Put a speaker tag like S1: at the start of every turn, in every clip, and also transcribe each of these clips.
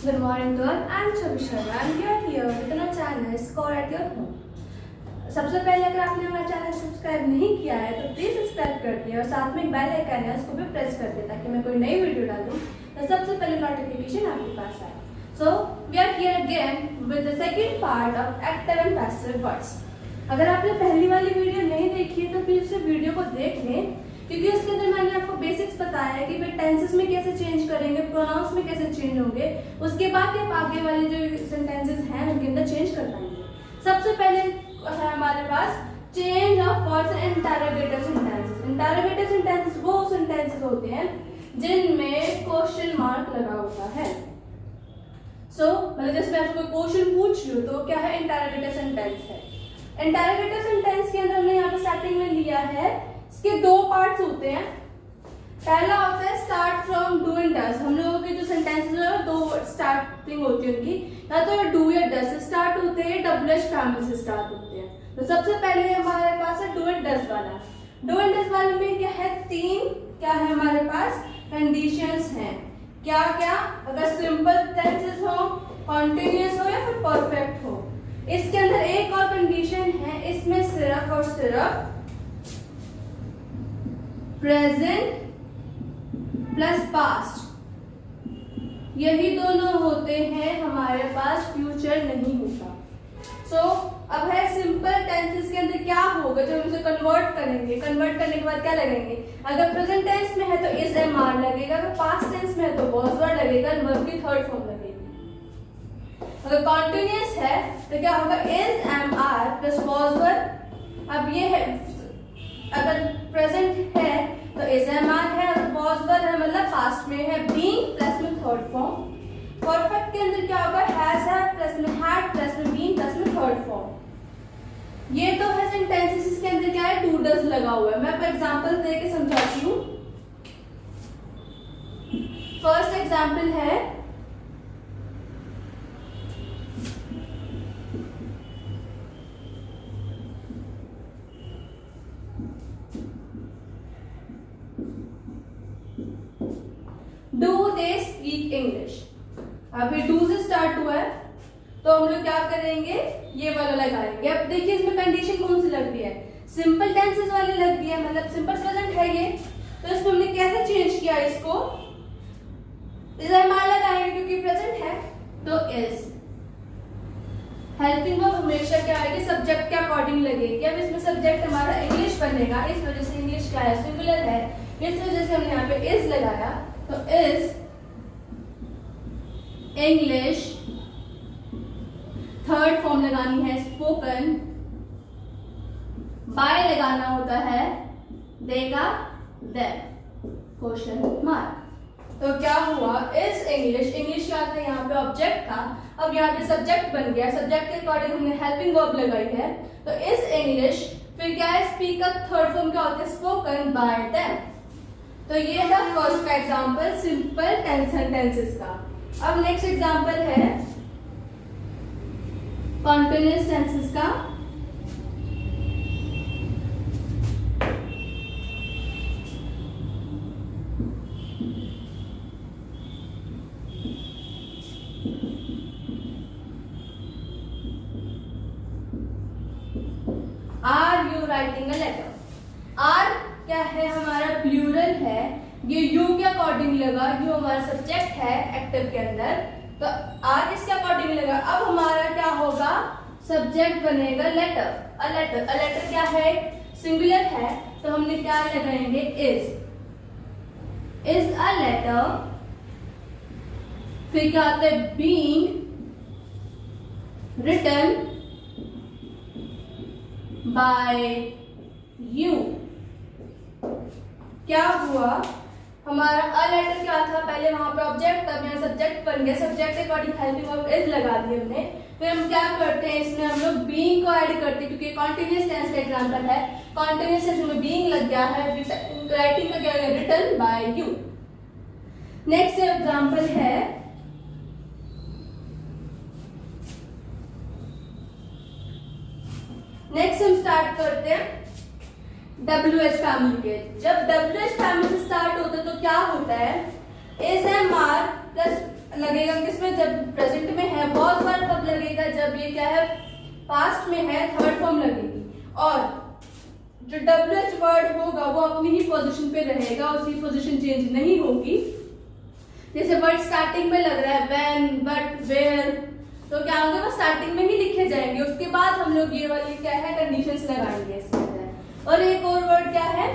S1: Good morning to all. I'm Chavi Sharma and we are here with our channel Score at Your Home. सबसे पहले अगर आपने हमारा channel subscribe नहीं किया है तो प्लीज सब्सक्राइब कर दिए और साथ में बेल आइकन है उसको भी प्रेस कर दे ताकि मैं कोई नई वीडियो डालूं तो सबसे पहले नोटिफिकेशन आपके पास आए. So we are here again with the second part of active and passive words. अगर आपने पहली वाली वीडियो नहीं देखी है तो प्लीज उस वीडियो को देख लें क्योंकि उसके अंदर मैंने आपको बेसिक्स बताया है कि फिर टेंसेस में कैसे चेंज करेंगे, प्रोनाउंस में कैसे चेंज होंगे, उसके बाद आप आगे वाले जो सेंटेंसेस हैं उनके अंदर चेंज कर पाएंगे. सबसे पहले है हमारे पास change of words and interrogative sentences. Interrogative sentences वो सेंटेंसेस होते हैं जिनमें क्वेश्चन मार्क लगा होता है. मतलब जैसे मैं आपको क्वेश्चन पूछ रही हूँ तो क्या है, इंटरोगेटिव सेंटेंस है. इंटरोगेटिव सेंटेंस के अंदर हमने यहाँ पे स्टार्टिंग में लिया है, इसके दो पार्ट्स होते हैं. पहला होता है start from do and does. हम लोगों के जो सेंटेंसेस है दो स्टार्टिंग होती है उनकी, या तो डू या डज से स्टार्ट होते हैं, डब्ल्यूएच फैमिली से स्टार्ट होते हैं. तो सबसे पहले हमारे पास है डू एंड डज वाला. डू एंड डज वाले में क्या है, तीन क्या है हमारे पास कंडीशंस हैं. क्या क्या, अगर सिंपल टेंसेस हो, कॉन्टिन्यूअस हो या फिर परफेक्ट हो. इसके अंदर एक और कंडीशन है, इसमें सिर्फ और सिर्फ प्रेजेंट प्लस पास्ट यही दोनों होते हैं हमारे पास, फ्यूचर नहीं होता. अब है सिंपल टेंसेस के अंदर क्या होगा जब हम इसे कन्वर्ट करेंगे. कन्वर्ट करने के बाद क्या लगेंगे, अगर प्रेजेंट टेंस में है तो इज एम आर लगेगा, अगर पास्ट टेंस में है तो वॉज वर्ड लगेगा, वर्ब की थर्ड फॉर्म लगेगी. अगर कॉन्टिन्यूअस है तो क्या होगा, is am are plus was word. अब ये है अगर प्रेजेंट है तो इज एम आर है, अगर वॉज वर्ड है मतलब पास्ट में है, बीइंग प्लस में थर्ड फॉर्म. परफेक्ट के अंदर क्या होगा, हैज है प्लस में हैड प्लस में बीन प्लस में थर्ड फॉर्म. ये तो है सेंटेंसेस, इसके अंदर क्या है, डू डज लगा हुआ है. मैं आपको एग्जांपल दे के समझाती हूँ. फर्स्ट एग्जांपल है डू दे स्पीक इंग्लिश. अभी डू से स्टार्ट हुआ है तो हम लोग क्या करेंगे, ये वाला लगाएंगे. अब देखिए इसमें कंडीशन कौन सी लग रही है, सिंपल टेंसेस वाली लग रही है, मतलब सिंपल प्रेजेंट है ये. तो इसको हमने कैसे चेंज किया, इसको इज एम आर लगाएंगे क्योंकि प्रेजेंट है तो इज. हेल्पिंग वर्ब हमेशा क्या है कि सब्जेक्ट के अकॉर्डिंग लगेगी. अब इसमें सब्जेक्ट हमारा इंग्लिश बनेगा, इस वजह से इंग्लिश क्या है, सिंगुलर है, इस वजह से हमने यहाँ पे इज लगाया. तो इज इंग्लिश, थर्ड फॉर्म लगानी है स्पोकन, बाय लगाना होता है देगा देन, क्वेश्चन मार्क. तो क्या हुआ, इज इंग्लिश, इंग्लिश क्या था यहाँ पे ऑब्जेक्ट था, अब यहाँ पे सब्जेक्ट बन गया, सब्जेक्ट के अकॉर्डिंग हमने हेल्पिंग वर्ब लगाई है. तो इज इंग्लिश, फिर क्या है स्पीक का थर्ड फॉर्म क्या होता है स्पोकन बाय देम. तो ये था फर्स्ट का एग्जांपल सिंपल टेंसेस का. अब नेक्स्ट एग्जांपल है कॉन्टिन्यूअस टेंसेस का. Are you writing a letter. Are क्या है हमारा प्लूरल है, ये यू के अकॉर्डिंग लगा, यू हमारा सब्जेक्ट है एक्टिव के अंदर, तो आर इसके अकॉर्डिंग लगा. अब हमारा क्या होगा, सब्जेक्ट बनेगा लेटर. अ लेटर क्या है, सिंगुलर है, तो हमने क्या लगाएंगे, इज अ लेटर. फिर क्या आता है, बीइंग रिटन बाय यू. क्या हुआ, हमारा अ लेटर क्या था, पहले वहां पे ऑब्जेक्ट था, यहाँ सब्जेक्ट बन गया, सब्जेक्ट के अकॉर्डिंग हेल्पिंग वर्ब इज लगा दी हमने. फिर हम क्या करते हैं, इसमें हम लोग बीइंग को ऐड करते हैं क्योंकि कॉन्टिन्यूअस टेंस का एग्जांपल है. कॉन्टिन्यूअस टेंस में बीइंग लग गया है, राइटिंग का क्या है, written by you. Next example है नेक्स्ट हम स्टार्ट करते हैं WH फैमिली के. जब WH फैमिली से स्टार्ट होता है तो क्या होता है, एस एम आर प्लस लगेगा किसमें, जब प्रेजेंट में है। वॉज वर्ड कब लगेगा, जब ये क्या है पास्ट में है, थर्ड फॉर्म लगेगी। और जो WH वर्ड होगा वो अपनी ही पोजीशन पे रहेगा, उसकी पोजीशन चेंज नहीं होगी। जैसे वर्ड स्टार्टिंग में लग रहा है व्हेन, बट, वेयर, तो क्या होगा वो स्टार्टिंग में ही लिखे जाएंगे, उसके बाद हम लोग ये वाली क्या है कंडीशंस लगाएंगे इसके अंदर। और एक और वर्ड क्या है,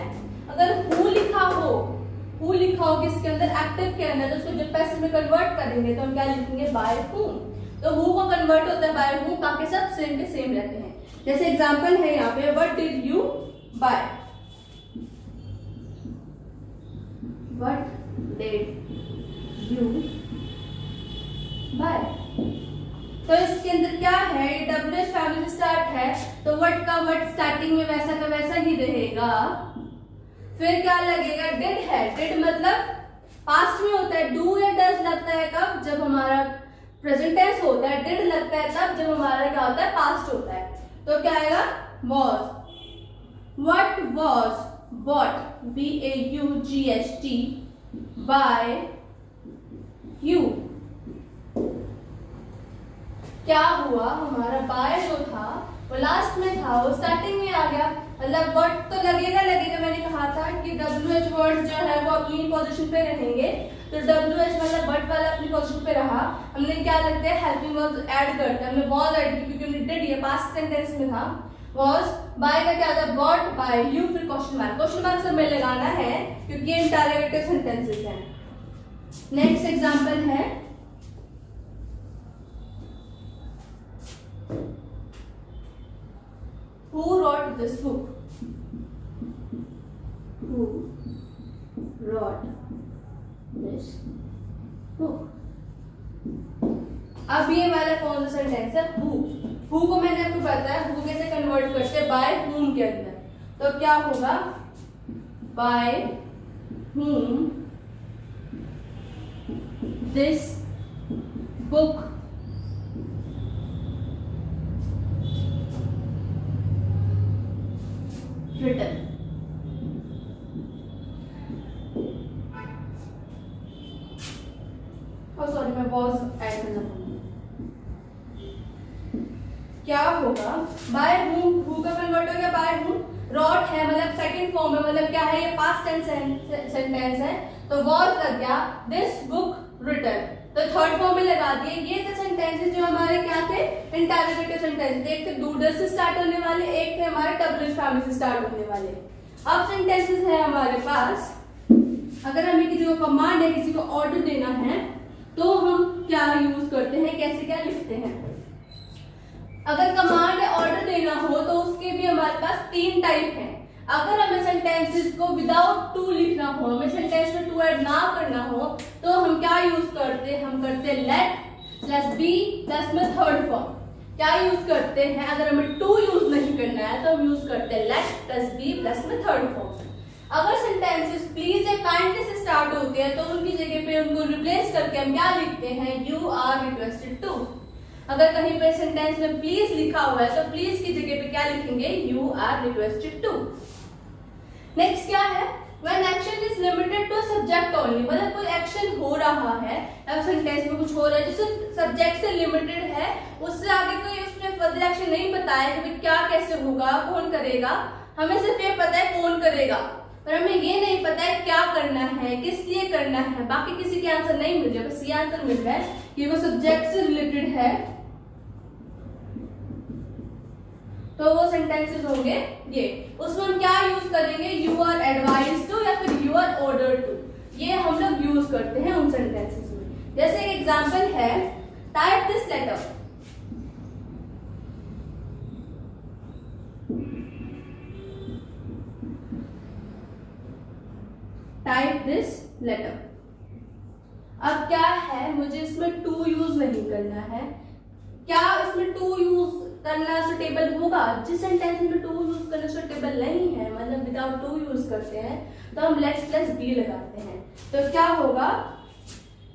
S1: अगर हु लिखा हो किसके अंदर, एक्टिव के अंदर, तो उसको जब पैसिव में कन्वर्ट करेंगे तो हम क्या लिखेंगे बाय हूम। तो हु को कन्वर्ट होता है बाय हूम, बाकी सब सेम के सेम रहते हैं। जैसे एग्जांपल है यहाँ पे what did you buy, what did you buy. तो इसके अंदर क्या है, ये WH फैमिली से स्टार्ट है, तो व्हाट का व्हाट स्टार्टिंग में वैसा का वैसा ही रहेगा। फिर क्या लगेगा, डिड है, डिड मतलब पास्ट में होता है। डू या डज लगता है कब, जब हमारा प्रेजेंट टेंस होता है। डिड लगता है तब जब हमारा क्या होता है पास्ट होता है। तो क्या आएगा was, what was bought, BAUGHT by you. क्या हुआ, हमारा बाय जो था वो लास्ट में था, वो स्टार्टिंग में आ गया। मतलब व्हाट तो लगेगा, मैंने कहा था कि WH वर्ड जो है वो अपनी पोजीशन पे रहेंगे। तो WH मतलब व्हाट वाला अपनी पोजीशन पे रहा, हमने क्या लगते हैं हेल्पिंग वर्ब ऐड करते हैं। हमने वॉज ऐड की क्योंकि हमने डिड ये पास्ट सेंटेंस में था। वॉज बाय का क्या था, बॉट बाय यू, फिर क्वेश्चन मार्क सब में लगाना है क्योंकि ये इंटरोगेटिव सेंटेंसेस हैं। नेक्स्ट एग्जांपल है Who wrote this book? Who wrote this book? अब ये वाला कौन सा सेंटेंस है, who को मैंने आपको बताया who कैसे कन्वर्ट करते हैं by whom के अंदर। तो क्या होगा, by whom this book written। Sorry मैं वॉज ऐड करना भूल। क्या होगा, बाय हूम, हु का कन्वर्ट हो गया बाय हूम। रॉट है मतलब सेकंड फॉर्म है, मतलब क्या है ये पास्ट टेंस सेंटेंस है, तो वॉज लग गया दिस बुक रिटन, तो थर्ड फॉर्म में लगा दिए। ये थे सेंटेंसेस जो हमारे क्या थे इंटरोगेटिव सेंटेंस। एक थे डूडल से स्टार्ट होने वाले, एक थे हमारे WH फैमिली से स्टार्ट होने वाले। अब सेंटेंसेस है हमारे पास, अगर हमें किसी को कमांड है, किसी को ऑर्डर देना है, तो हम क्या यूज करते हैं, कैसे क्या लिखते हैं। अगर कमांड या ऑर्डर देना हो तो उसके भी हमारे पास 3 टाइप हैं। अगर हमें सेंटेंसेस को विदाउट टू लिखना हो, हमें सेंटेंस में टू ऐड ना करना हो, तो हम क्या यूज करते हैं, हम करते हैं लेट प्लस बी प्लस में थर्ड फॉर्म। क्या यूज करते हैं, अगर हमें टू यूज नहीं करना है तो हम यूज करते हैं लेट प्लस बी प्लस में थर्ड फॉर्म। अगर सेंटेंसेस प्लीज या काइंडली से स्टार्ट होते हैं तो उनकी जगह पे उनको रिप्लेस करके हम क्या लिखते हैं, यू आर रिक्वेस्टेड टू। अगर कहीं पे सेंटेंस में प्लीज लिखा हुआ है तो प्लीज की जगह पे क्या लिखेंगे, you are requested to. Next क्या है, when action is limited to subject only, मतलब कोई एक्शन हो रहा है, अब सेंटेंस में कुछ हो रहा है जो सिर्फ सब्जेक्ट से लिमिटेड है, उससे आगे कोई उसमें फर्दर एक्शन नहीं बताया कि क्या कैसे होगा, कौन करेगा। हमें सिर्फ ये पता है कौन करेगा, पर हमें ये नहीं पता है क्या करना है, किस लिए करना है। बाकी किसी के आंसर नहीं मिल रहा, बस ये आंसर मिल रहा है कि वो सब्जेक्ट से रिलेटेड है, तो वो सेंटेंसेस होंगे ये। उसमें हम क्या यूज करेंगे, यू आर एडवाइज टू या फिर यू आर ऑर्डर टू, ये हम लोग यूज करते हैं उन सेंटेंसेस में। जैसे एक एग्जांपल है, type this letter, type this letter. अब क्या है, मुझे इसमें टू यूज नहीं करना है। क्या इसमें टू यूज करना सुटेबल होगा, जिस सेंटेंस में टू यूज करना सुटेबल नहीं है, मतलब विदाउट टू यूज करते हैं, तो हम लेट प्लस बी लगाते हैं। तो क्या होगा,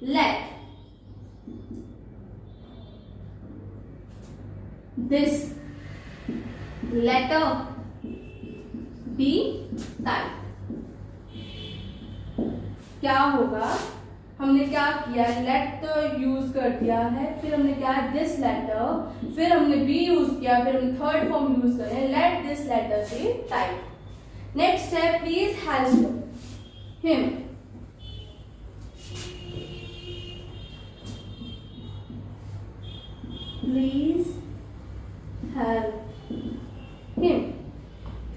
S1: let this letter be type. क्या होगा, हमने क्या किया, लेट यूज कर दिया है, फिर हमने क्या दिस लेटर, फिर हमने बी यूज किया, फिर हमने थर्ड फॉर्म यूज कर रहे हैं let this letter be type. Next है please help him. Please help him.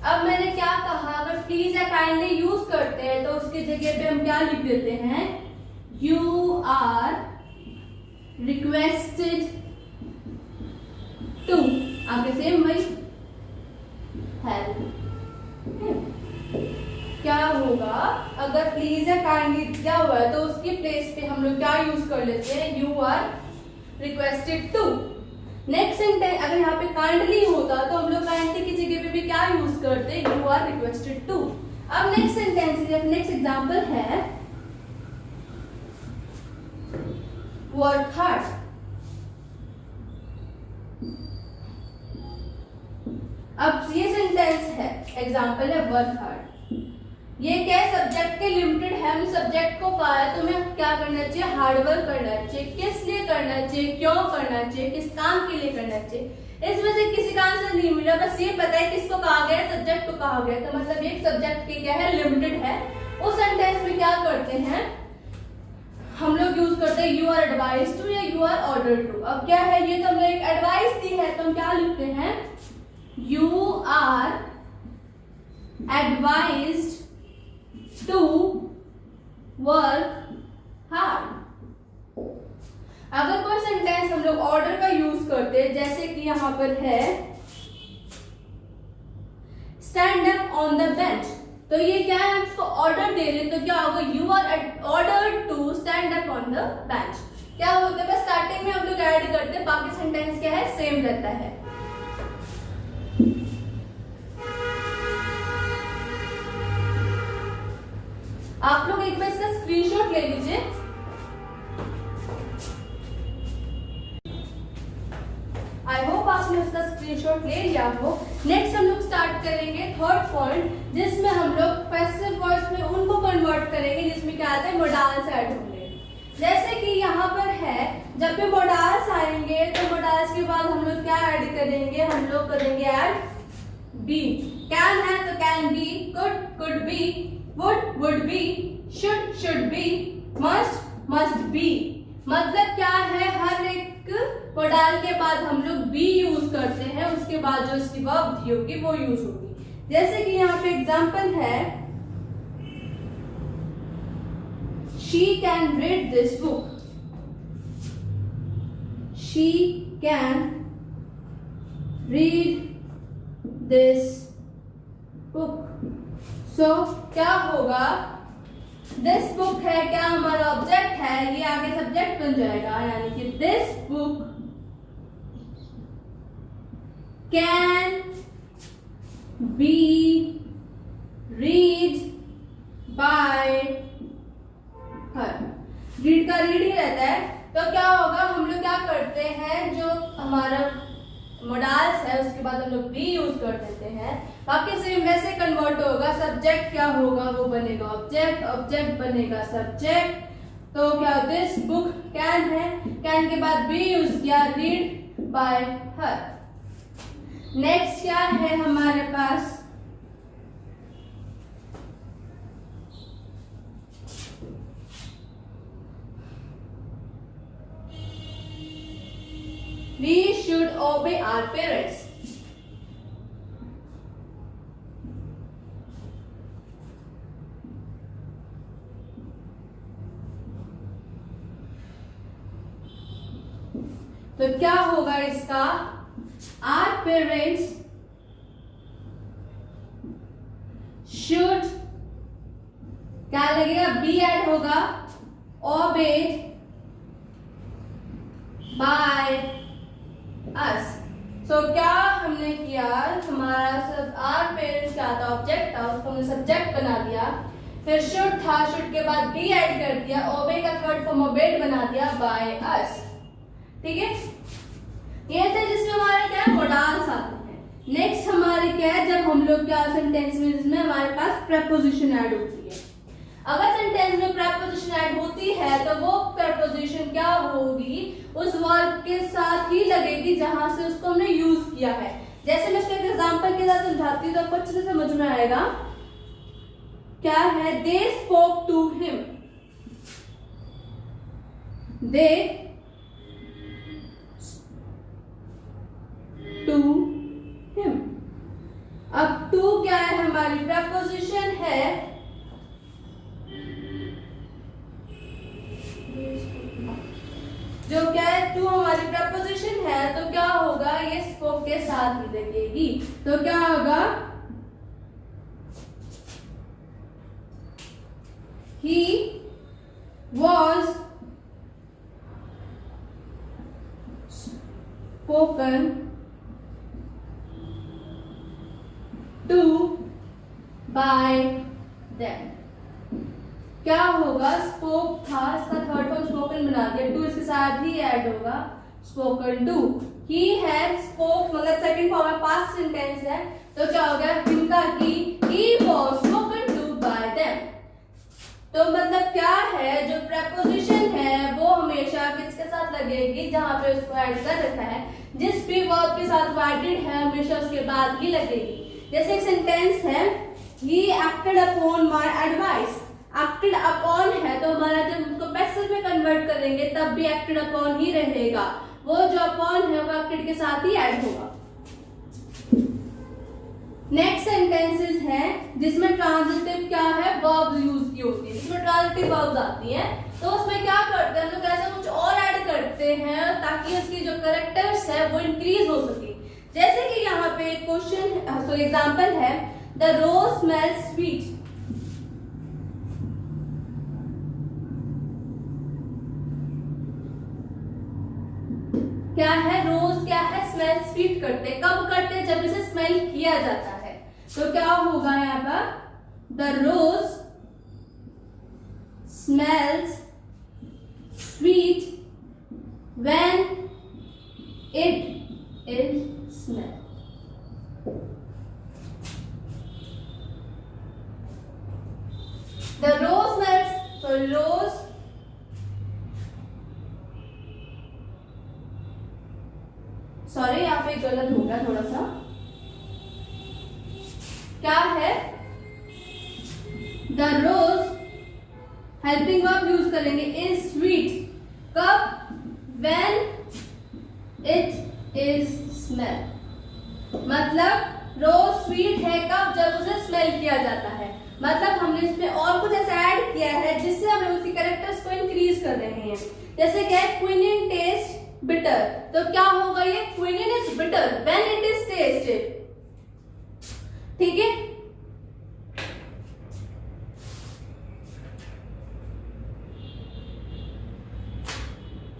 S1: अब मैंने क्या कहा, अगर प्लीज या काइंडली यूज करते हैं तो उसकी जगह पे हम क्या लिख देते हैं, यू आर रिक्वेस्टेड टू, आगे से वही हेल्प। क्या होगा, अगर प्लीज या काइंडली दिया हुआ है तो उसकी प्लेस पे हम लोग क्या यूज कर लेते हैं, you are requested to. Next sentence अगर यहाँ पे काइंडली होता तो हम लोग काइंडली की जगह पे भी क्या यूज करते, यू आर रिक्वेस्टेड टू। अब नेक्स्ट सेंटेंस, नेक्स्ट एग्जांपल है वर्क हार्ड। अब ये सेंटेंस है, एग्जांपल है वर्क हार्ड। ये क्या है, सब्जेक्ट के लिमिटेड है, हम सब्जेक्ट को कहा है तो हमें क्या करना चाहिए, हार्डवर्क करना चाहिए। किस लिए करना चाहिए, क्यों करना चाहिए, किस काम के लिए करना चाहिए। इस वजह से किसी का आंसर नहीं मिला, बस ये पता है किसको कहा गया, सब्जेक्ट को कहा गया, तो मतलब ये सब्जेक्ट के क्या है, लिमिटेड है। उस सेंटेंस में क्या करते हैं हम लोग, यूज करते हैं यू आर एडवाइज टू या यू आर ऑर्डर टू। अब क्या है, ये तो हमने एक एडवाइस दी है तो हम क्या लिखते हैं, you are advised to work hard. अगर कोई सेंटेंस हम लोग ऑर्डर का यूज करते हैं, जैसे कि यहां पर है stand up on the bench, तो ये क्या है, हम इसको ऑर्डर दे रहे हैं तो क्या होगा, you are order to stand up on the bench. क्या होता है, बस स्टार्टिंग में हम लोग ऐड करते हैं, बाकी सेंटेंस क्या है, सेम रहता है। आप लोग एक बार इसका स्क्रीनशॉट ले लीजिए। आई होप आपने उसका स्क्रीनशॉट ले लिया हो। नेक्स्ट हम लोग स्टार्ट करेंगे थर्ड पॉइंट, जिसमें हम लोग पैसिव वॉइस में उनको कन्वर्ट करेंगे जिसमें क्या आता है, मोडाल्स ऐड होंगे। जैसे कि यहाँ पर है, जब भी मोडाल्स आएंगे तो मोडाल्स के बाद हम लोग क्या ऐड करेंगे, हम लोग करेंगे ऐड बी। कैन है तो can be, could be, would be, should be, must be। मतलब क्या है, हर एक मोडाल के बाद हम लोग बी यूज करते हैं, उसके बाद जो इसकी वर्ब दी होगी वो यूज होगी। जैसे कि यहाँ पे एग्जांपल है, she can read this book, she can read this book। सो क्या होगा, दिस बुक है, क्या हमारा ऑब्जेक्ट है, ये आगे सब्जेक्ट बन जाएगा, यानी कि this book can be read by her. Read का रीड ही रहता है, तो क्या होगा, हम लोग क्या करते हैं, जो हमारा मोडाल्स है उसके बाद हम लोग बी यूज कर देते हैं, बाकी सेम वैसे कन्वर्ट होगा। सब्जेक्ट क्या होगा, वो बनेगा ऑब्जेक्ट, ऑब्जेक्ट बनेगा सब्जेक्ट। तो क्या, दिस बुक कैन है, कैन के बाद बी यूज किया, रीड बाय हर। नेक्स्ट क्या है हमारे पास, we should obey our parents। तो क्या होगा इसका, our parents should, क्या लगेगा, बी ऐड होगा, obeyed by us। सो क्या हमने किया, हमारा सब आर पेरेंट्स क्या था, ऑब्जेक्ट था, उसको हमने सब्जेक्ट बना दिया, फिर शुड था, शुड के बाद बी ऐड कर दिया, ओबे का थर्ड फॉर्म ओबेड बना दिया, बाय अस। ठीक है, ये था जिसमें हमारे क्या मोडाल्स आते हैं। नेक्स्ट हमारे क्या है, जब हम लोग क्या सेंटेंस में जिसमें हमारे पास प्रेपोजिशन ऐड होती है। अगर सेंटेंस में प्रेपोजिशन ऐड होती है तो वो प्रेपोजिशन क्या होगी, उस वर्ब के साथ ही लगेगी जहां से उसको हमने यूज किया है। जैसे मैं इसको एक एग्जांपल के साथ समझाती हूँ तो आपको अच्छे से समझ में आएगा। क्या है, they spoke to him, they to him. अब टू क्या है, हमारी प्रेपोजिशन है, जो क्या है, टू हमारी प्रपोजिशन है, तो क्या होगा, ये स्पोक के साथ ही लगेगी। तो क्या होगा, he was spoken to by them। क्या होगा, स्पोक था, इसका थर्ड फॉर्म स्पोकन बना दिया, टू इसके साथ ही ऐड होगा, spoken to. He had spoke मतलब सेकंड फॉर्म है, पास्ट सेंटेंस है, तो क्या हो गया, इनका he was spoken to by them. तो मतलब क्या है, जो प्रेपोजिशन है वो हमेशा किसके साथ लगेगी, जहां पे उसको ऐड कर रखा है, जिस भी वर्ब के साथ एडेड है हमेशा उसके बाद ही लगेगी। जैसे एक सेंटेंस है, he acted upon my advice. Acted upon है तो हमारा जब उसको पैसिव में कन्वर्ट करेंगे तब भी एक्टेड अपॉन ही रहेगा, वो जो अपॉन है वो एक्टेड के साथ ही ऐड होगा। नेक्स्ट सेंटेंसेस है जिसमें ट्रांजिटिव क्या है, वर्ब यूज की होती है, जिसमें ट्रांजिटिव वर्ब्स आती हैं, तो उसमें क्या करते हैं हम लोग, ऐसा कुछ और ऐड करते हैं ताकि उसकी जो कैरेक्टर्स है वो इंक्रीज हो सके। जैसे कि यहाँ पे क्वेश्चन एग्जांपल है, द रोज स्मेल्स स्वीट। क्या है, रोज क्या है, स्मेल स्वीट करते, कब करते, जब इसे स्मेल किया जाता है। तो क्या होगा यहाँ पर, the rose smells sweet when it is smell. The rose smells, तो रोज सॉरी यहाँ पे गलत हो गया थोड़ा सा, क्या है, the rose helping verb use करेंगे, इज स्वीट कब, व्हेन इट इज स्मेल। मतलब रोज स्वीट है कब, जब उसे स्मेल किया जाता है। मतलब हमने इसमें और कुछ ऐसा ऐड किया है जिससे हम उसकी कैरेक्टर्स को इंक्रीज कर रहे हैं। जैसे क्या है, क्विनिन टेस्ट बिटर, तो क्या होगा, ये quinine is bitter when it is tested. ठीक है,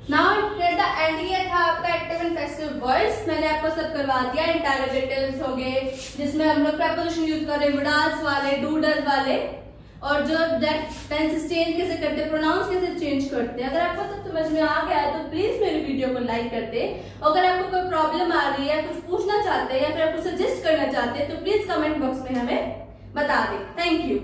S1: नाउ एट द एंड ये था आपका एक्टिव एंड पैसिव वॉइस। मैंने आपको सब करवा दिया, इंटरोगेटिव्स हो गए जिसमें हम लोग प्रेपोजिशन यूज कर रहे हैं, वुडाल्स वाले, डूडल वाले, और जो टेंस चेंज कैसे करते, प्रोनाउंस कैसे चेंज करते हैं। अगर आपको सब समझ में आ गया है तो प्लीज मेरी वीडियो को लाइक कर दे। अगर आपको कोई प्रॉब्लम आ रही है, कुछ पूछना चाहते हैं या फिर आपको सजेस्ट करना चाहते हैं तो प्लीज कमेंट बॉक्स में हमें बता दें। Thank you.